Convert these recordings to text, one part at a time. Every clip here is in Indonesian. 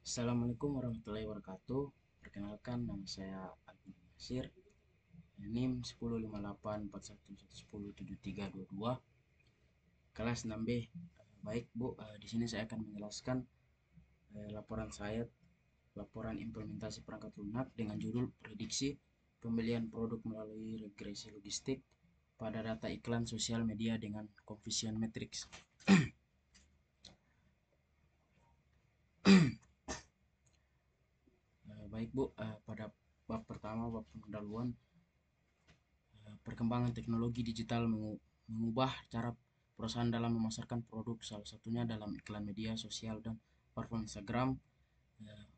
Assalamualaikum warahmatullahi wabarakatuh. Perkenalkan, nama saya Agung Nasir. NIM 10584111073322. Kelas 6B. Baik, Bu. Di sini saya akan menjelaskan laporan saya, laporan implementasi perangkat lunak dengan judul prediksi pembelian produk melalui regresi logistik pada data iklan sosial media dengan Conversion Matrix. Baik, Bu. Pada bab pertama, bab pendahuluan, perkembangan teknologi digital mengubah cara perusahaan dalam memasarkan produk, salah satunya dalam iklan media sosial dan platform Instagram, eh,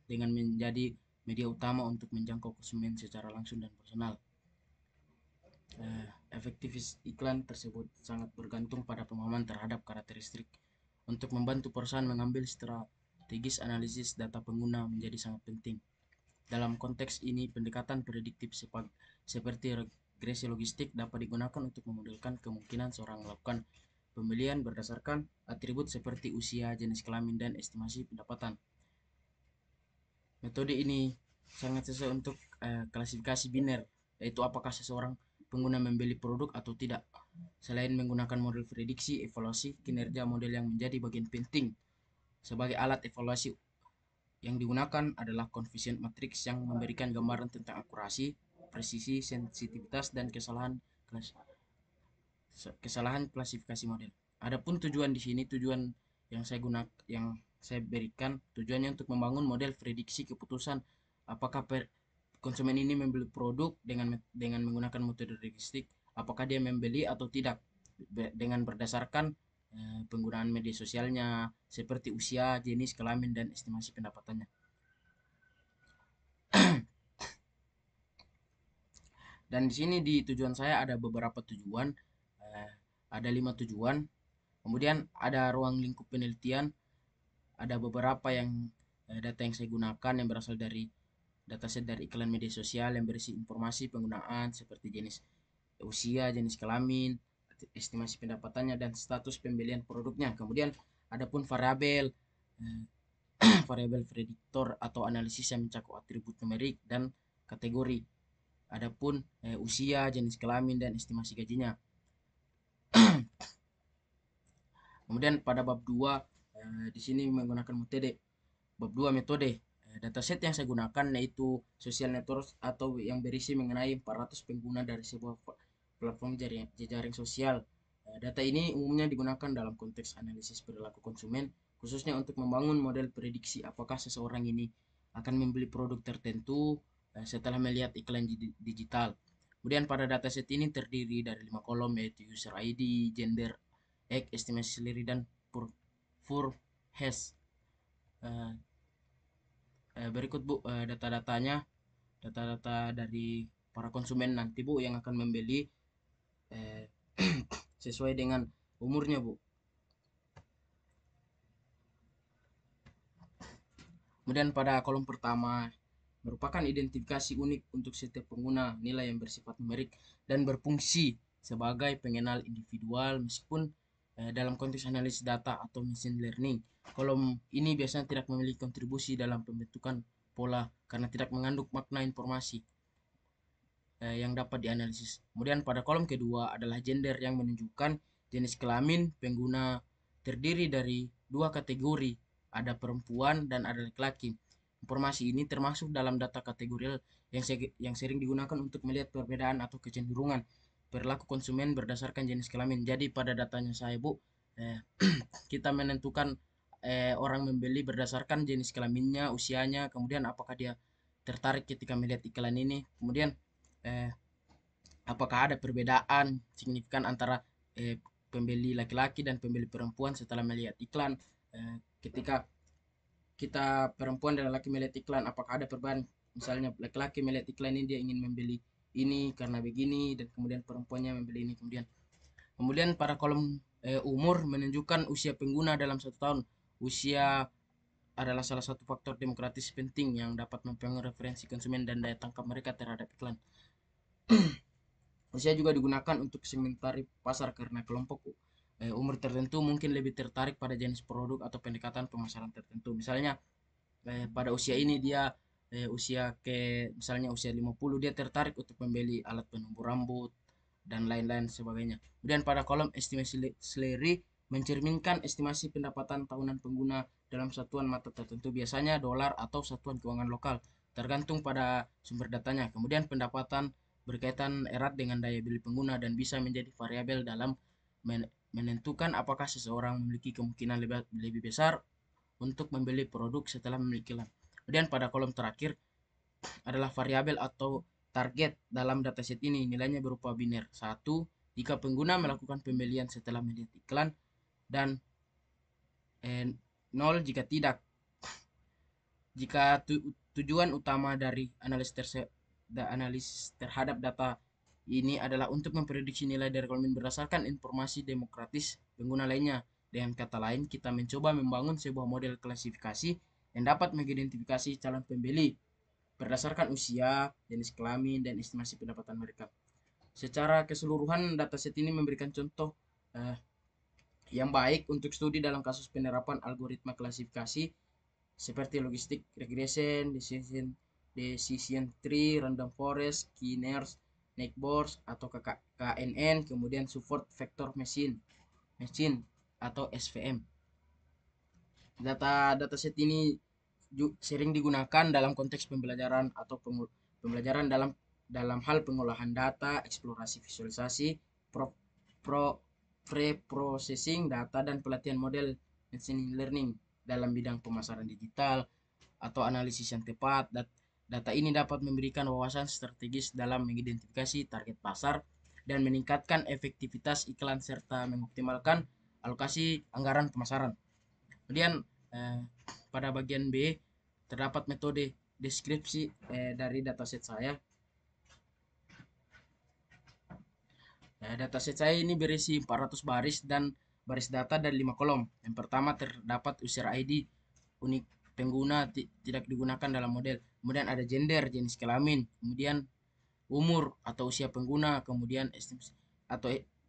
dengan menjadi media utama untuk menjangkau konsumen secara langsung dan personal. Efektivitas iklan tersebut sangat bergantung pada pemahaman terhadap karakteristik. Untuk membantu perusahaan mengambil strategis analisis data pengguna menjadi sangat penting. Dalam konteks ini, pendekatan prediktif seperti regresi logistik dapat digunakan untuk memodelkan kemungkinan seorang melakukan pembelian berdasarkan atribut seperti usia, jenis kelamin, dan estimasi pendapatan. Metode ini sangat sesuai untuk klasifikasi biner, yaitu apakah seseorang pengguna membeli produk atau tidak. Selain menggunakan model prediksi, evaluasi kinerja model yang menjadi bagian penting. Sebagai alat evaluasi yang digunakan adalah Conversion Matrix yang memberikan gambaran tentang akurasi, presisi, sensitivitas, dan kesalahan klasifikasi model. Adapun tujuan di sini, tujuan yang saya berikan, tujuannya untuk membangun model prediksi keputusan apakah konsumen ini membeli produk dengan menggunakan metode logistik, apakah dia membeli atau tidak dengan berdasarkan penggunaan media sosialnya seperti usia, jenis kelamin, dan estimasi pendapatannya. Dan di sini di tujuan saya ada beberapa tujuan, ada 5 tujuan. Kemudian ada ruang lingkup penelitian, ada beberapa data yang saya gunakan yang berasal dari dataset dari iklan media sosial yang berisi informasi penggunaan seperti jenis usia, jenis kelamin, estimasi pendapatannya, dan status pembelian produknya. Kemudian adapun variabel, eh, variabel prediktor atau analisis yang mencakup atribut numerik dan kategori. Adapun usia, jenis kelamin, dan estimasi gajinya. Kemudian pada bab 2 di sini menggunakan metode bab 2 metode. Dataset yang saya gunakan yaitu social network atau yang berisi mengenai 400 pengguna dari sebuah platform jejaring sosial. Data ini umumnya digunakan dalam konteks analisis perilaku konsumen, khususnya untuk membangun model prediksi apakah seseorang ini akan membeli produk tertentu setelah melihat iklan digital. Kemudian pada dataset ini terdiri dari 5 kolom, yaitu user ID, gender, age, estimasi seliri, dan pur hash. Berikut, Bu, data-datanya, data-data dari para konsumen nanti, Bu, yang akan membeli eh, sesuai dengan umurnya, Bu. Kemudian pada kolom pertama merupakan identifikasi unik untuk setiap pengguna, nilai yang bersifat numerik dan berfungsi sebagai pengenal individual meskipun dalam konteks analisis data atau machine learning. Kolom ini biasanya tidak memiliki kontribusi dalam pembentukan pola karena tidak mengandung makna informasi yang dapat dianalisis. Kemudian pada kolom kedua adalah gender yang menunjukkan jenis kelamin pengguna, terdiri dari 2 kategori, ada perempuan dan ada laki-laki. Informasi ini termasuk dalam data kategorial yang sering digunakan untuk melihat perbedaan atau kecenderungan perilaku konsumen berdasarkan jenis kelamin. Jadi pada datanya saya, Bu, kita menentukan orang membeli berdasarkan jenis kelaminnya, usianya, kemudian apakah dia tertarik ketika melihat iklan ini, kemudian eh, apakah ada perbedaan signifikan antara pembeli laki-laki dan pembeli perempuan setelah melihat iklan. Ketika kita perempuan dan laki melihat iklan, apakah ada perbedaan? Misalnya laki-laki melihat iklan ini dia ingin membeli ini karena begini, dan kemudian perempuannya membeli ini. Kemudian pada kolom umur menunjukkan usia pengguna dalam 1 tahun. Usia adalah salah satu faktor demokratis penting yang dapat mempengaruhi referensi konsumen dan daya tangkap mereka terhadap iklan. Usia juga digunakan untuk segmentasi pasar karena kelompok umur tertentu mungkin lebih tertarik pada jenis produk atau pendekatan pemasaran tertentu. Misalnya pada usia ini dia usia misalnya usia 50 dia tertarik untuk membeli alat penumbuh rambut dan lain-lain sebagainya. Kemudian pada kolom estimasi salary mencerminkan estimasi pendapatan tahunan pengguna dalam satuan mata tertentu, biasanya dolar atau satuan keuangan lokal, tergantung pada sumber datanya. Kemudian pendapatan berkaitan erat dengan daya beli pengguna dan bisa menjadi variabel dalam menentukan apakah seseorang memiliki kemungkinan lebih besar untuk membeli produk setelah memiliki LAN. Kemudian pada kolom terakhir adalah variabel atau target dalam dataset ini. Nilainya berupa biner. Satu, jika pengguna melakukan pembelian setelah melihat iklan, dan 0 jika tidak. Jika tujuan utama dari analis terhadap data ini adalah untuk memprediksi nilai dari kolom berdasarkan informasi demokratis pengguna lainnya. Dengan kata lain, kita mencoba membangun sebuah model klasifikasi yang dapat mengidentifikasi calon pembeli berdasarkan usia, jenis kelamin, dan estimasi pendapatan mereka. Secara keseluruhan, dataset ini memberikan contoh yang baik untuk studi dalam kasus penerapan algoritma klasifikasi seperti logistic regression, decision tree, random forest, Skinner's Neighbors atau KNN, kemudian support vector machine atau SVM. Dataset ini sering digunakan dalam konteks pembelajaran atau pembelajaran dalam hal pengolahan data, eksplorasi visualisasi, pro, pro, pre-processing data, dan pelatihan model machine learning dalam bidang pemasaran digital atau analisis yang tepat. Data ini dapat memberikan wawasan strategis dalam mengidentifikasi target pasar dan meningkatkan efektivitas iklan serta mengoptimalkan alokasi anggaran pemasaran. Kemudian pada bagian B terdapat metode deskripsi dari dataset saya. Dataset saya ini berisi 400 baris dan baris data dari 5 kolom. Yang pertama terdapat user ID, unik pengguna tidak digunakan dalam model. Kemudian ada gender, jenis kelamin, kemudian umur atau usia pengguna, kemudian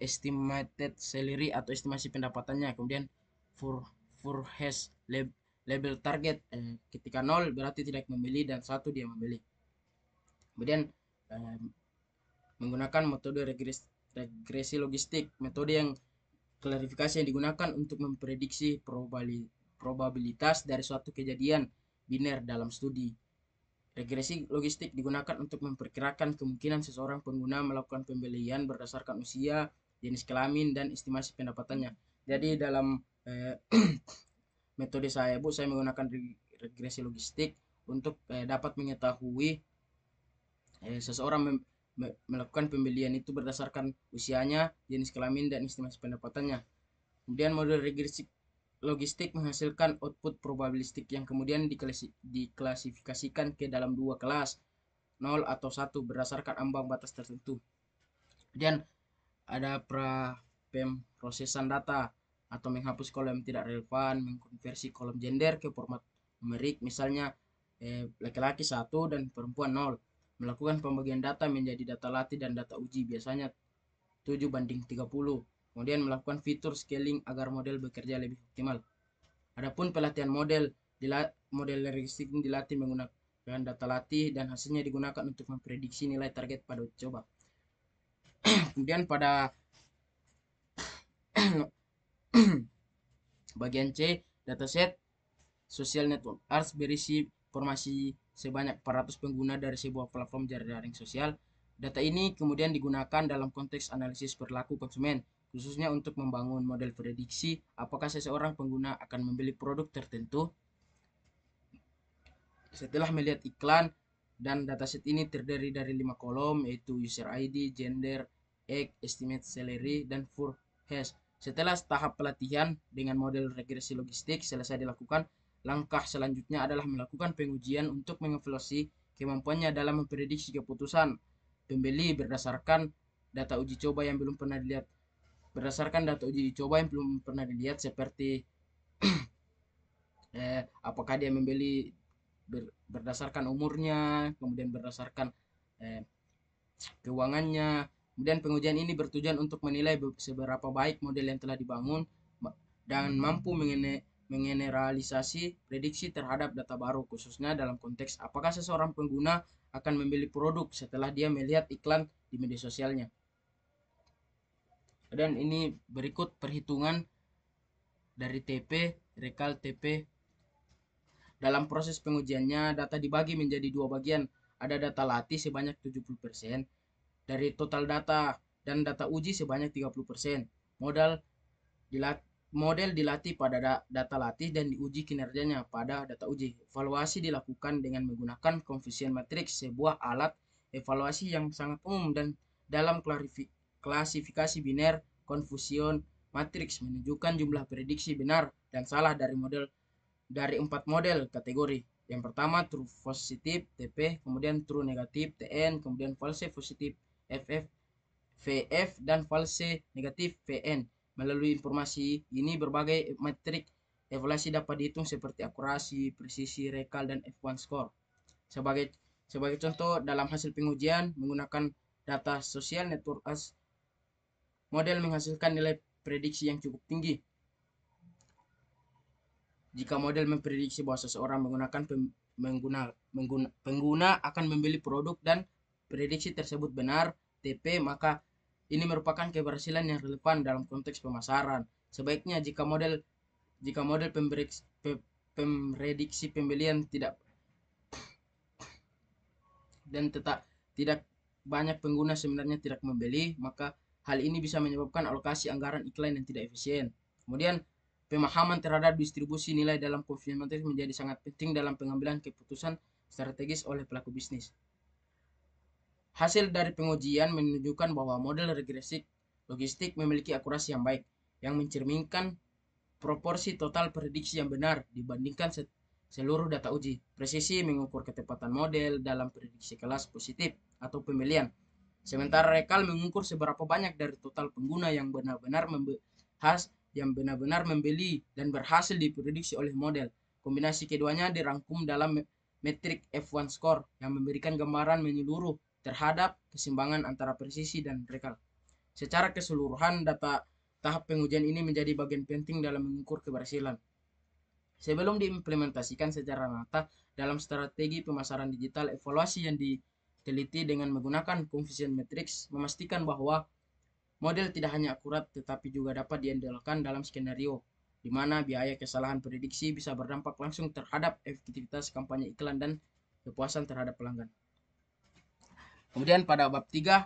estimated salary atau estimasi pendapatannya, kemudian for has label target, ketika 0 berarti tidak membeli dan 1 dia membeli. Kemudian menggunakan metode regresi logistik, metode yang klarifikasi yang digunakan untuk memprediksi probabilitas dari suatu kejadian biner dalam studi. Regresi logistik digunakan untuk memperkirakan kemungkinan seseorang pengguna melakukan pembelian berdasarkan usia, jenis kelamin, dan estimasi pendapatannya. Jadi dalam metode saya, saya menggunakan regresi logistik untuk dapat mengetahui seseorang melakukan pembelian itu berdasarkan usianya, jenis kelamin, dan estimasi pendapatannya. Kemudian model regresi logistik menghasilkan output probabilistik yang kemudian diklasifikasikan ke dalam dua kelas, 0 atau 1 berdasarkan ambang batas tertentu. Kemudian ada pemrosesan data atau menghapus kolom yang tidak relevan, mengkonversi kolom gender ke format numerik, misalnya laki-laki 1 dan perempuan 0. Melakukan pembagian data menjadi data latih dan data uji, biasanya 7:30. Kemudian melakukan fitur scaling agar model bekerja lebih optimal. Adapun pelatihan model logistik dilatih menggunakan data latih dan hasilnya digunakan untuk memprediksi nilai target pada uji coba. Kemudian pada bagian C, dataset social network arts berisi informasi sebanyak 400 pengguna dari sebuah platform jaring sosial. Data ini kemudian digunakan dalam konteks analisis perilaku konsumen, khususnya untuk membangun model prediksi apakah seseorang pengguna akan membeli produk tertentu setelah melihat iklan. Dan dataset ini terdiri dari 5 kolom, yaitu user ID, gender, age, estimate salary, dan for has. Setelah tahap pelatihan dengan model regresi logistik selesai dilakukan, langkah selanjutnya adalah melakukan pengujian untuk mengevaluasi kemampuannya dalam memprediksi keputusan pembeli berdasarkan data uji coba yang belum pernah dilihat. Seperti apakah dia membeli berdasarkan umurnya, kemudian berdasarkan keuangannya. Kemudian pengujian ini bertujuan untuk menilai seberapa baik model yang telah dibangun dan mampu mengeneralisasi prediksi terhadap data baru, khususnya dalam konteks apakah seseorang pengguna akan membeli produk setelah dia melihat iklan di media sosialnya. Dan ini berikut perhitungan dari TP, rekal TP. Dalam proses pengujiannya, data dibagi menjadi dua bagian. Ada data latih sebanyak 70% dari total data dan data uji sebanyak 30%. Model dilatih pada data latih dan diuji kinerjanya pada data uji. Evaluasi dilakukan dengan menggunakan Confusion Matrix, sebuah alat evaluasi yang sangat umum dan dalam klasifikasi biner. Confusion Matrix menunjukkan jumlah prediksi benar dan salah dari 4 model kategori. Yang pertama true positif TP, kemudian true negatif TN, kemudian false positif FF, VF, dan false negatif VN. Melalui informasi ini berbagai metrik evaluasi dapat dihitung seperti akurasi, presisi, rekal, dan F1 score. Sebagai contoh, dalam hasil pengujian menggunakan data social network as model menghasilkan nilai prediksi yang cukup tinggi. Jika model memprediksi bahwa seseorang pengguna akan membeli produk dan prediksi tersebut benar, TP, maka ini merupakan keberhasilan yang relevan dalam konteks pemasaran. Sebaiknya jika model pemprediksi pembelian tidak banyak pengguna sebenarnya tidak membeli, maka hal ini bisa menyebabkan alokasi anggaran iklan yang tidak efisien. Kemudian pemahaman terhadap distribusi nilai dalam Confusion Matrix menjadi sangat penting dalam pengambilan keputusan strategis oleh pelaku bisnis. Hasil dari pengujian menunjukkan bahwa model regresi logistik memiliki akurasi yang baik, yang mencerminkan proporsi total prediksi yang benar dibandingkan seluruh data uji. Presisi mengukur ketepatan model dalam prediksi kelas positif atau pembelian. Sementara rekal mengukur seberapa banyak dari total pengguna yang benar-benar membeli dan berhasil diprediksi oleh model. Kombinasi keduanya dirangkum dalam metrik F1 score yang memberikan gambaran menyeluruh terhadap keseimbangan antara presisi dan rekal. Secara keseluruhan, data tahap pengujian ini menjadi bagian penting dalam mengukur keberhasilan. Sebelum diimplementasikan secara nyata dalam strategi pemasaran digital, evaluasi yang diteliti dengan menggunakan Confusion Matrix memastikan bahwa model tidak hanya akurat tetapi juga dapat diandalkan dalam skenario di mana biaya kesalahan prediksi bisa berdampak langsung terhadap efektivitas kampanye iklan dan kepuasan terhadap pelanggan. Kemudian pada bab 3,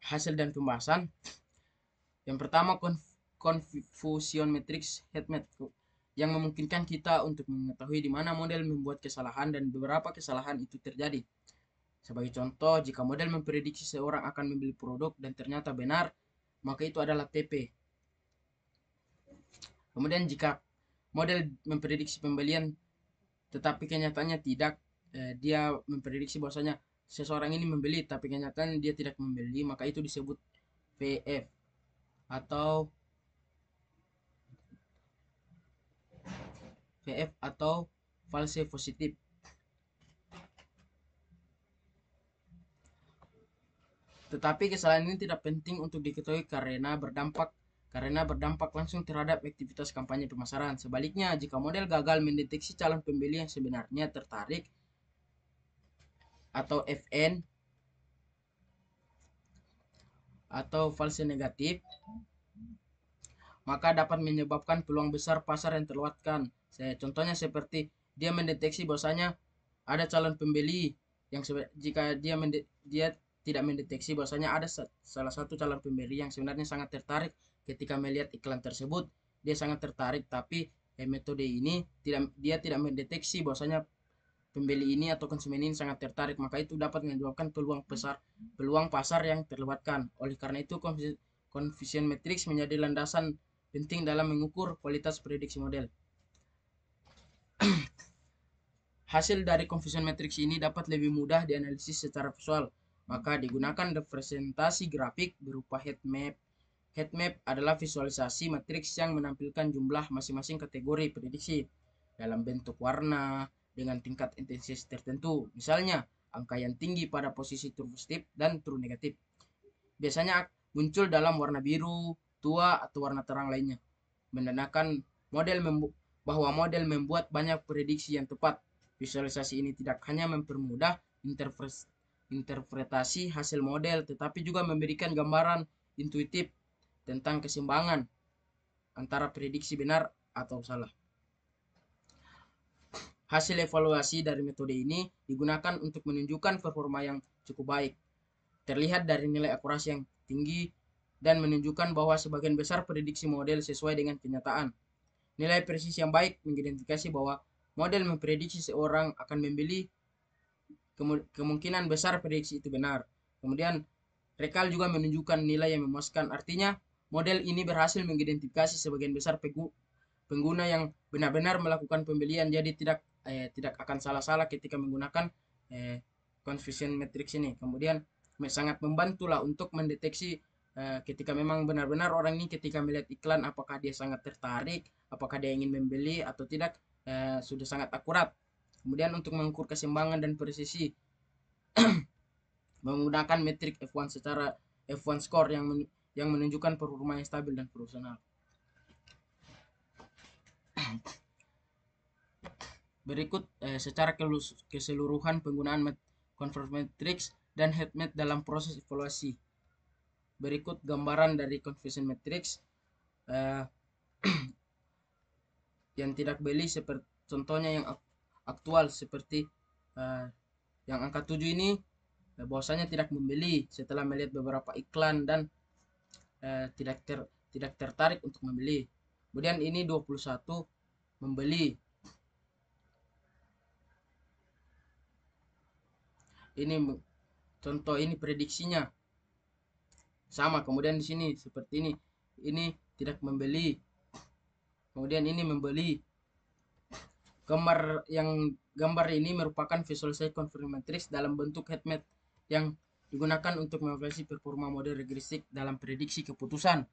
hasil dan pembahasan. Yang pertama, Confusion Matrix heatmap yang memungkinkan kita untuk mengetahui di mana model membuat kesalahan dan beberapa kesalahan itu terjadi. Sebagai contoh, jika model memprediksi seorang akan membeli produk dan ternyata benar, maka itu adalah TP. Kemudian jika model memprediksi pembelian tetapi kenyataannya tidak, dia memprediksi bahwasanya seseorang ini membeli tapi kenyataannya dia tidak membeli, maka itu disebut VF atau false positif. Tetapi kesalahan ini tidak penting untuk diketahui karena berdampak langsung terhadap aktivitas kampanye pemasaran. Sebaliknya, jika model gagal mendeteksi calon pembeli yang sebenarnya tertarik atau FN atau false negatif, maka dapat menyebabkan peluang besar pasar yang terlewatkan. Contohnya seperti dia mendeteksi bahwasanya ada calon pembeli yang jika dia tidak mendeteksi bahwasanya ada salah satu calon pembeli yang sebenarnya sangat tertarik ketika melihat iklan tersebut, dia sangat tertarik, tapi metode ini dia tidak mendeteksi bahwasanya pembeli ini atau konsumen ini sangat tertarik, maka itu dapat menyebabkan peluang pasar yang terlewatkan. Oleh karena itu, Confusion Matrix menjadi landasan penting dalam mengukur kualitas prediksi model. Hasil dari Confusion Matrix ini dapat lebih mudah dianalisis secara visual, maka digunakan representasi grafik berupa heat map. Heat map adalah visualisasi matriks yang menampilkan jumlah masing-masing kategori prediksi dalam bentuk warna dengan tingkat intensitas tertentu. Misalnya, angka yang tinggi pada posisi true positif dan true negatif biasanya muncul dalam warna biru, tua, atau warna terang lainnya. Menandakan bahwa model membuat banyak prediksi yang tepat. Visualisasi ini tidak hanya mempermudah interpretasi hasil model, tetapi juga memberikan gambaran intuitif tentang keseimbangan antara prediksi benar atau salah. Hasil evaluasi dari metode ini digunakan untuk menunjukkan performa yang cukup baik. Terlihat dari nilai akurasi yang tinggi dan menunjukkan bahwa sebagian besar prediksi model sesuai dengan kenyataan. Nilai presisi yang baik mengidentifikasi bahwa model memprediksi seorang akan membeli, kemungkinan besar prediksi itu benar. Kemudian rekal juga menunjukkan nilai yang memuaskan, artinya model ini berhasil mengidentifikasi sebagian besar pengguna yang benar-benar melakukan pembelian, jadi tidak akan salah-salah ketika menggunakan confusion matrix ini. Kemudian sangat membantulah untuk mendeteksi ketika memang benar-benar orang ini ketika melihat iklan apakah dia sangat tertarik, apakah dia ingin membeli atau tidak, sudah sangat akurat. Kemudian untuk mengukur keseimbangan dan presisi menggunakan metrik F1 secara F1 score yang menunjukkan performa yang stabil dan profesional. Berikut secara keseluruhan penggunaan conversion matrix dan heat map dalam proses evaluasi. Berikut gambaran dari conversion matrix yang tidak beli, seperti contohnya yang aktual seperti yang angka 7 ini bahwasanya tidak membeli setelah melihat beberapa iklan dan tidak tertarik untuk membeli. Kemudian ini 21 membeli. Ini contoh, ini prediksinya sama. Kemudian di sini seperti ini tidak membeli. Kemudian ini membeli. Gambar ini merupakan visualisasi conversion matrix dalam bentuk heat map yang digunakan untuk mengevaluasi performa model regresif dalam prediksi keputusan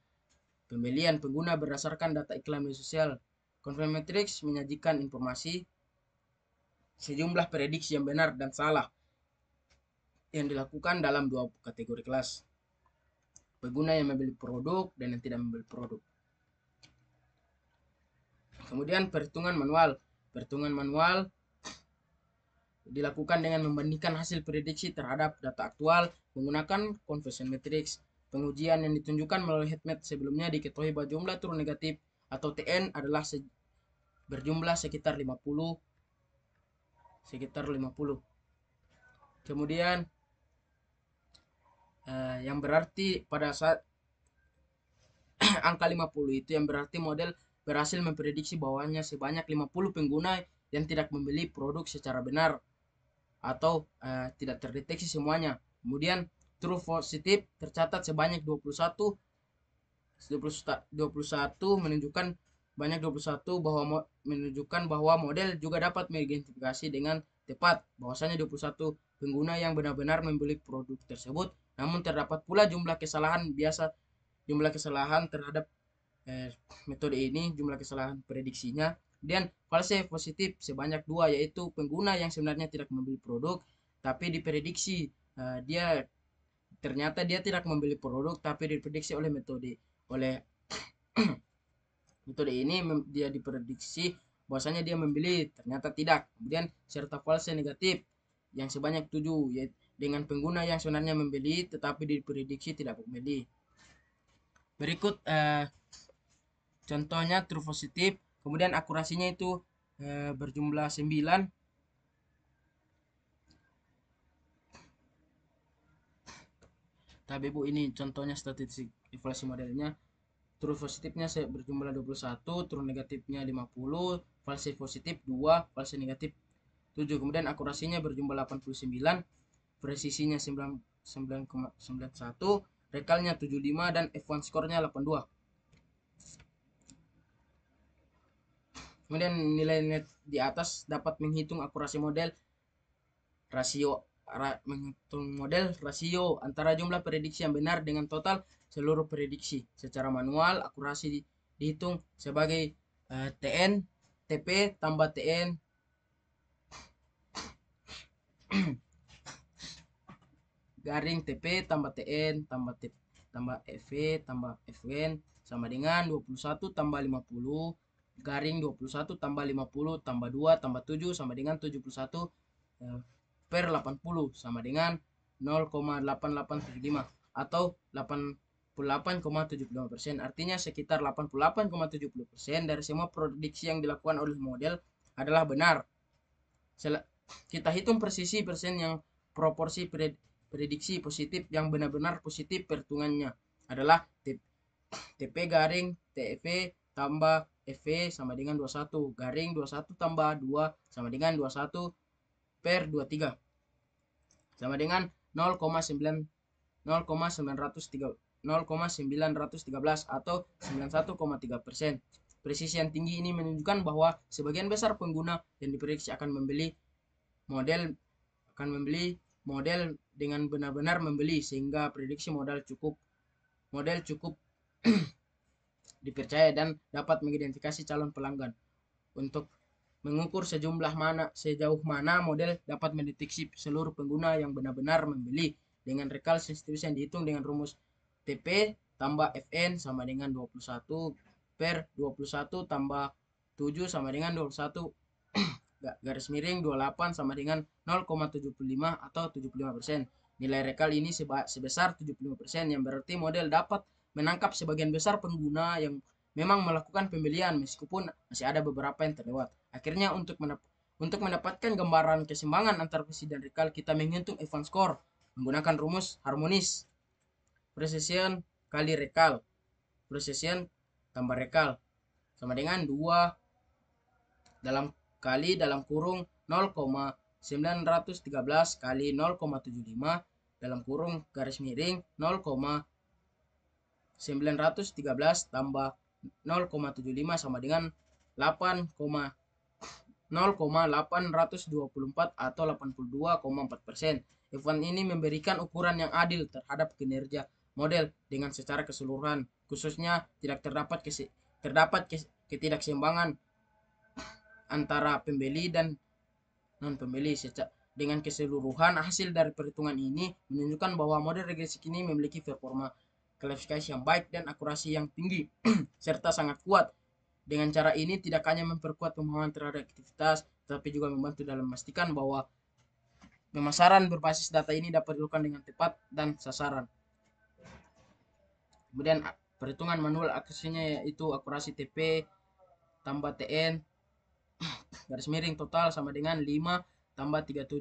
pembelian pengguna berdasarkan data iklan media sosial. Conversion matrix menyajikan informasi sejumlah prediksi yang benar dan salah yang dilakukan dalam dua kategori kelas: pengguna yang membeli produk dan yang tidak membeli produk. Kemudian perhitungan manual. Perhitungan manual dilakukan dengan membandingkan hasil prediksi terhadap data aktual menggunakan conversion matrix. Pengujian yang ditunjukkan melalui heat map sebelumnya diketahui bahwa jumlah true negatif atau TN adalah berjumlah sekitar 50. Kemudian yang berarti pada saat angka 50 itu yang berarti model berhasil memprediksi bahwanya sebanyak 50 pengguna yang tidak membeli produk secara benar atau tidak terdeteksi semuanya. Kemudian true positif tercatat sebanyak 21 menunjukkan banyak 21 menunjukkan bahwa model juga dapat mengidentifikasi dengan tepat bahwasanya 21 pengguna yang benar-benar membeli produk tersebut. Namun terdapat pula jumlah kesalahan terhadap metode ini, jumlah kesalahan prediksinya. Kemudian false positif sebanyak 2, yaitu pengguna yang sebenarnya tidak membeli produk tapi diprediksi ternyata dia tidak membeli produk, tapi diprediksi oleh metode ini dia diprediksi bahwasanya dia membeli, ternyata tidak. Kemudian serta false negatif yang sebanyak 7, yaitu dengan pengguna yang sebenarnya membeli tetapi diprediksi tidak membeli. Berikut contohnya true positif, kemudian akurasinya itu berjumlah 9. Tapi Bu, ini contohnya statistik evaluasi modelnya. True positifnya berjumlah 21, true negatifnya 50, false positif 2, false negatif 7. Kemudian akurasinya berjumlah 89, presisinya 9,91, rekalnya 75 dan F1 skornya 82. Kemudian nilai di atas dapat menghitung akurasi model, rasio antara jumlah prediksi yang benar dengan total seluruh prediksi. Secara manual, akurasi dihitung sebagai TN TP tambah TN garing TP tambah TN tambah FV tambah FN sama dengan 21 tambah 50 garing 21 tambah 50 tambah 2 tambah 7 sama dengan 71 per 80 sama dengan 0,8875 atau 88,75%. Artinya sekitar 88,70% dari semua prediksi yang dilakukan oleh model adalah benar. Kita hitung presisi persen yang proporsi prediksi positif yang benar-benar positif perhitungannya adalah TP garing TF tambah FV sama dengan 21 garing 21 tambah 2 sama dengan 21 per 23 sama dengan 0,913 atau 91,3%. Presisi yang tinggi ini menunjukkan bahwa sebagian besar pengguna yang diprediksi akan membeli model dengan benar-benar membeli, sehingga prediksi model cukup dipercaya dan dapat mengidentifikasi calon pelanggan. Untuk mengukur sejauh mana model dapat mendeteksi seluruh pengguna yang benar-benar membeli dengan recall sensitivity yang dihitung dengan rumus TP tambah Fn sama dengan 21 per 21 tambah 7 sama dengan 21 garis miring 28 sama dengan 0,75 atau 75%. Nilai recall ini sebesar 75% yang berarti model dapat menangkap sebagian besar pengguna yang memang melakukan pembelian meskipun masih ada beberapa yang terlewat. Akhirnya untuk mendapatkan gambaran keseimbangan antar presisi dan recall, kita menghitung Evans score menggunakan rumus harmonis. Precision kali recall. Precision tambah recall sama dengan 2 dalam kurung 0,913 kali 0,75 dalam kurung garis miring 0,913 tambah 0,75 sama dengan 0,824 atau 82,4%. Evans ini memberikan ukuran yang adil terhadap kinerja model dengan secara keseluruhan, khususnya tidak terdapat ketidakseimbangan antara pembeli dan non pembeli. Dengan keseluruhan, hasil dari perhitungan ini menunjukkan bahwa model regresi ini memiliki performa klasifikasi yang baik dan akurasi yang tinggi serta sangat kuat. Dengan cara ini tidak hanya memperkuat pemahaman terhadap aktivitas, tapi juga membantu dalam memastikan bahwa pemasaran berbasis data ini dapat dilakukan dengan tepat dan sasaran. Kemudian perhitungan manual akurasinya yaitu akurasi TP tambah TN garis miring total sama dengan 5 tambah 37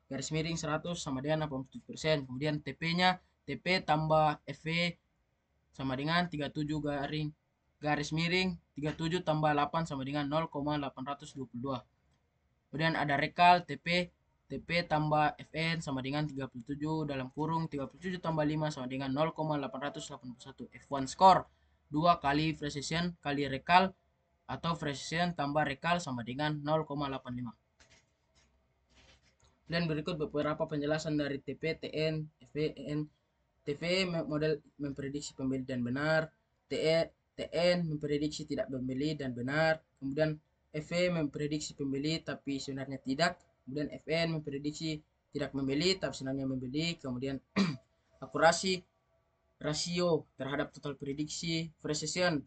garis miring 100 sama dengan 87%. Kemudian TP-nya TP tambah FV sama dengan 37 garis miring 37 tambah 8 sama dengan 0,822. Kemudian ada recall TP tambah Fn sama dengan 37 dalam kurung 37 tambah 5 sama dengan 0,881. F1 score 2 kali precision kali recall atau precision tambah recall sama dengan 0,85. Dan berikut beberapa penjelasan dari TP, TN, FN. TP model memprediksi pembeli dan benar, TN memprediksi tidak membeli dan benar, kemudian FV memprediksi pembeli tapi sebenarnya tidak, kemudian FN memprediksi tidak membeli tapi sebenarnya membeli, kemudian akurasi rasio terhadap total prediksi, precision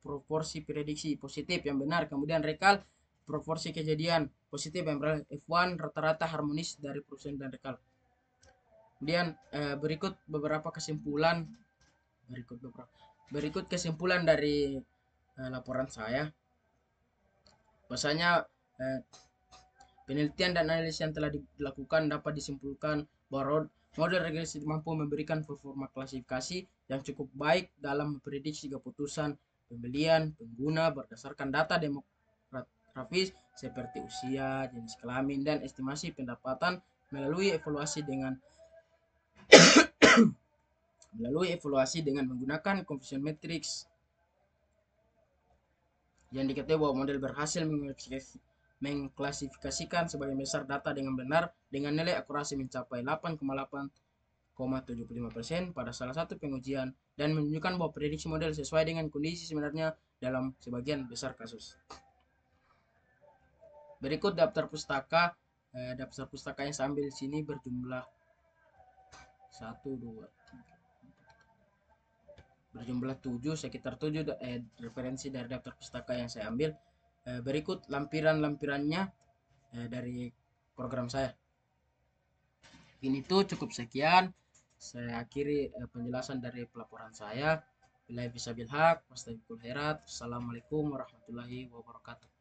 proporsi prediksi positif yang benar, kemudian recall proporsi kejadian positif yang benar. F1 rata-rata harmonis dari precision dan recall. Kemudian berikut kesimpulan dari laporan saya. Bahwasanya penelitian dan analisis yang telah dilakukan dapat disimpulkan bahwa model regresi mampu memberikan performa klasifikasi yang cukup baik dalam memprediksi keputusan pembelian pengguna berdasarkan data demografis seperti usia, jenis kelamin, dan estimasi pendapatan melalui evaluasi dengan menggunakan conversion matrix yang diketahui bahwa model berhasil mengklasifikasikan sebagian besar data dengan benar dengan nilai akurasi mencapai 8,75% pada salah satu pengujian dan menunjukkan bahwa prediksi model sesuai dengan kondisi sebenarnya dalam sebagian besar kasus. Berikut daftar pustaka yang saya ambil di sini berjumlah 1, 2, 3, berjumlah 7, sekitar 7 referensi dari daftar pustaka yang saya ambil. Berikut lampiran-lampirannya dari program saya. Ini tuh cukup sekian. Saya akhiri penjelasan dari pelaporan saya. Billahi bisa bilhaq, wastaiqul khairat. Assalamualaikum warahmatullahi wabarakatuh.